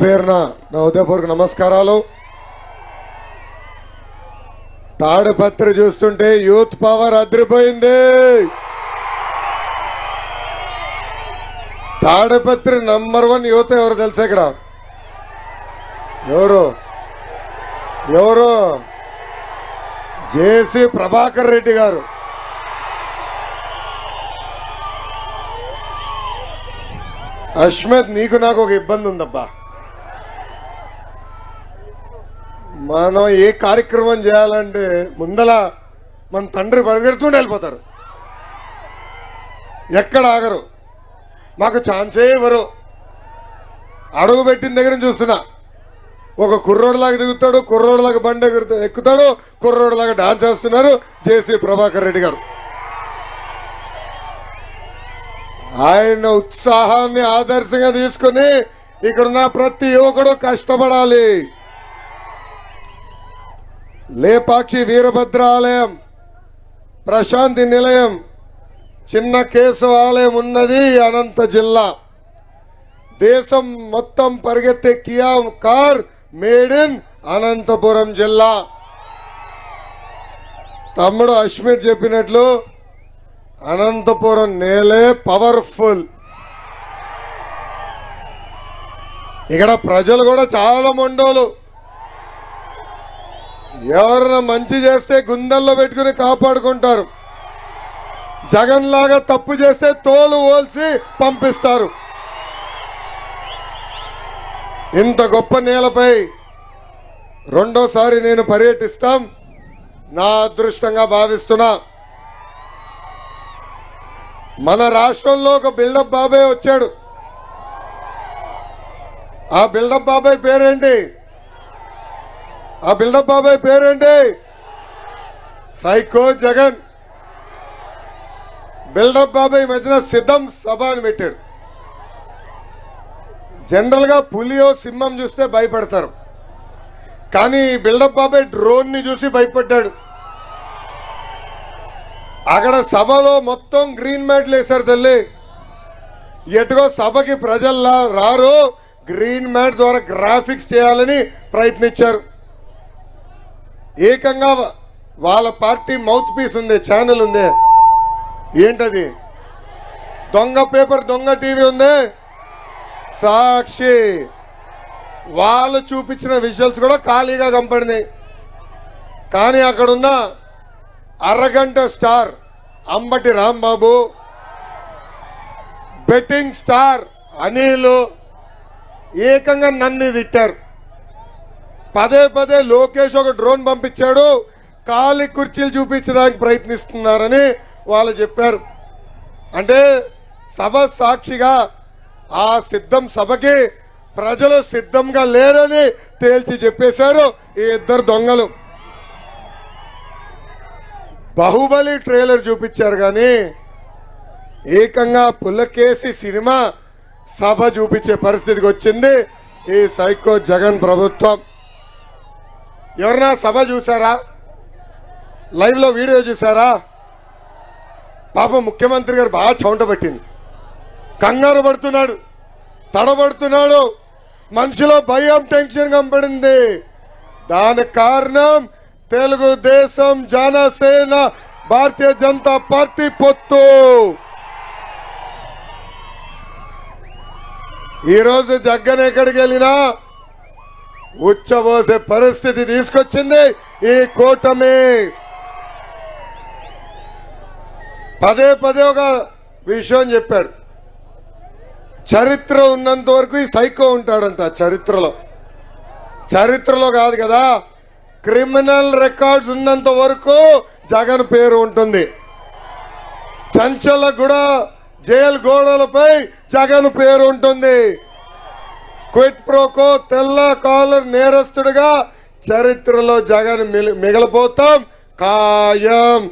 పేరున నా ఉదయపూర్వక నమస్కారాలు. తాడిపత్రి చూస్తుంటే యూత్ పవర్ అదిరిపోయింది. తాడిపత్రి నంబర్ 1 యూత్ ఎవరు తెలుసా? ఇక్కడ ఎవరు జేసీ ప్రభాకర్ రెడ్డి గారు. అష్మద్, నీకు నాకు ఒక ఇబ్బంది ఉందబ్బా. మనం ఏ కార్యక్రమం చేయాలంటే ముందల మన తండ్రి పరిగెడుతూనే వెళ్ళిపోతారు, ఎక్కడ ఆగరు, మాకు ఛాన్సే ఇవ్వరు. అడుగు పెట్టిన దగ్గర చూస్తున్నా, ఒక కుర్రోడ్లాగా దిగుతాడు, కుర్రోడ్లాగా బండి ఎక్కుతాడు, కుర్రోడ్లాగా డాన్స్ చేస్తున్నారు జేసీ ప్రభాకర్ రెడ్డి గారు. ఆయన ఉత్సాహాన్ని ఆదర్శంగా తీసుకుని ఇక్కడున్న ప్రతి యువకుడు కష్టపడాలి. లేపాక్షి వీరభద్ర ఆలయం, ప్రశాంతి నిలయం, చిన్న కేశవ ఆలయం ఉన్నది అనంత జిల్లా. దేశం మొత్తం పరిగెత్తే Kia car made in Anantapuram జిల్లా. తమ్ముడు అష్మిత్ చెప్పినట్లు అనంతపురం నేలే పవర్ఫుల్. ఇక్కడ ప్రజలు కూడా చాలా మొండోలు. ఎవరైనా మంచి చేస్తే గుండెల్లో పెట్టుకుని కాపాడుకుంటారు. జగన్ లాగా తప్పు చేస్తే తోలు ఓల్చి పంపిస్తారు. ఇంత గొప్ప నేలపై రెండోసారి నేను పర్యటిస్తాం నా అదృష్టంగా భావిస్తున్నా. మన రాష్ట్రంలో ఒక బిల్డప్ బాబాయ్ వచ్చాడు. ఆ బిల్డప్ బాబాయ్ పేరేంటి? సైకో జగన్. బిల్డప్ బాబాయ్ మధ్యన సిద్ధం సభ అని పెట్టాడు. జనరల్ గా పులియో సింహం చూస్తే భయపడతారు, కానీ బిల్డప్ బాబాయ్ డ్రోన్ ని చూసి భయపడ్డాడు. అక్కడ సభలో మొత్తం గ్రీన్ మ్యాట్లు వేశారు తల్లి. ఎటుగో సభకి ప్రజల్లా రారు, గ్రీన్ మ్యాట్ ద్వారా గ్రాఫిక్స్ చేయాలని ప్రయత్నించారు. ఏకంగా వాళ్ళ పార్టీ మౌత్ పీస్ ఉంది, ఛానల్ ఉంది. ఏంటది? దొంగ పేపర్, దొంగ టీవీ ఉంది, సాక్షి. వాళ్ళు చూపించిన విజువల్స్ కూడా ఖాళీగా కనపడినాయి. కానీ అక్కడున్న అరగంట star Ambati Rambabu, betting star Anil ఏకంగా నన్ను తిట్టారు. పదే పదే లోకేష్ ఒక డ్రోన్ పంపించాడు, ఖాళీ కుర్చీలు చూపించడానికి ప్రయత్నిస్తున్నారని వాళ్ళు చెప్పారు. అంటే సభ సాక్షిగా ఆ సిద్ధం సభకి ప్రజలు సిద్ధంగా లేరని తేల్చి చెప్పేశారు ఈ ఇద్దరు దొంగలు. బాహుబలి ట్రైలర్ చూపించారు కానీ ఏకంగా పుల్లకేసి సినిమా సభ చూపించే పరిస్థితికి వచ్చింది ఈ సైకో జగన్ ప్రభుత్వం. ఎవరన్నా సభ చూసారా? లైవ్ లో వీడియో చూసారా? పాపం ముఖ్యమంత్రి గారు బాగా చౌంట పట్టింది, కంగారు పడుతున్నాడు, తడబడుతున్నాడు, మనిషిలో భయం, టెన్షన్ కనపడింది. దానికి కారణం తెలుగుదేశం, జనసేన, భారతీయ జనతా పార్టీ పొత్తు. ఈరోజు జగన్ ఎక్కడికి వెళ్ళినా ఉచ్చబోసే పరిస్థితి తీసుకొచ్చింది ఈ కూటమి. పదే పదే ఒక విషయం చెప్పాడు, చరిత్ర ఉన్నంత వరకు ఈ సైకో ఉంటాడంట. చరిత్రలో కాదు కదా, క్రిమినల్ రికార్డ్స్ ఉన్నంత వరకు జగన్ పేరు ఉంటుంది. చంచలగూడ జైలు గోడలపై జగన్ పేరు ఉంటుంది. క్విట్ ప్రోకో తెల్ల కాలర్ నేరస్తుడిగా చరిత్రలో జగన్ మిగిలిపోతాం ఖాయం.